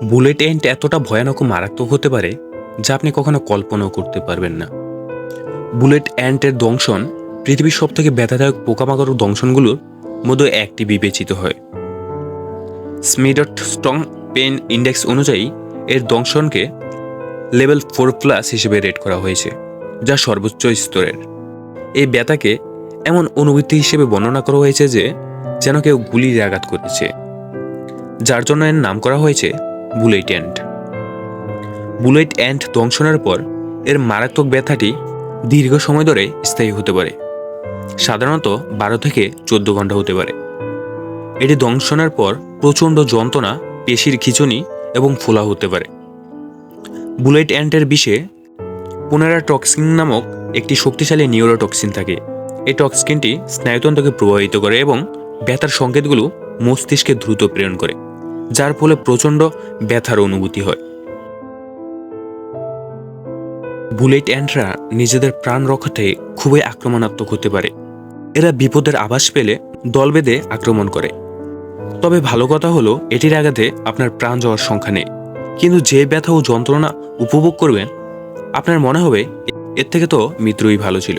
Bullet ant এতটা ভয়ানক ও মারাত্মক হতে পারে যা আপনি কখনো কল্পনাও করতে পারবেন না। বুলেট অ্যান্টের দংশন পৃথিবীর সবথেকে ব্যথাদায়ক পোকামাকড় দংশনগুলোর মধ্যে একটি বিবেচিত হয়। স্মিডট স্ট্রং পেন ইন্ডেক্স অনুযায়ী এর দংশনকে লেভেল 4+ হিসেবে রেট করা হয়েছে, যা সর্বোচ্চ স্তরের। এই ব্যথাকে এমন অনুভূতি হিসেবে বর্ণনা করা হয়েছে যে যেন কেউ গুলির আঘাত করেছে, যার জন্য এর নাম করা হয়েছে বুলেট অ্যান্ট। বুলেট অ্যান্ট দংশনের পর এর মারাত্মক ব্যথাটি দীর্ঘ সময় ধরে স্থায়ী হতে পারে, সাধারণত 12 থেকে 14 ঘন্টা হতে পারে। এটি দংশনের পর প্রচণ্ড যন্ত্রণা, পেশির খিঁচুনি এবং ফোলা হতে পারে। বুলেট অ্যান্টের বিষে পুনেরাটক্সিন নামক একটি শক্তিশালী নিউরোটক্সিন থাকে। এই টক্সিনটি স্নায়ুতন্ত্রকে প্রভাবিত করে এবং ব্যথার সংকেতগুলো মস্তিষ্কে দ্রুত প্রেরণ করে, যার ফলে প্রচণ্ড ব্যথার অনুভূতি হয়। বুলেট অ্যান্টরা নিজেদের প্রাণ রক্ষাতে খুবই আক্রমণাত্মক হতে পারে। এরা বিপদের আভাস পেলে দল বেঁধে আক্রমণ করে। তবে ভালো কথা হলো এটির আঘাতে আপনার প্রাণ যাওয়ার সংখ্যা নেই, কিন্তু যে ব্যথা ও যন্ত্রণা উপভোগ করবেন আপনার মনে হবে এর থেকে তো মৃত্যুই ভালো ছিল।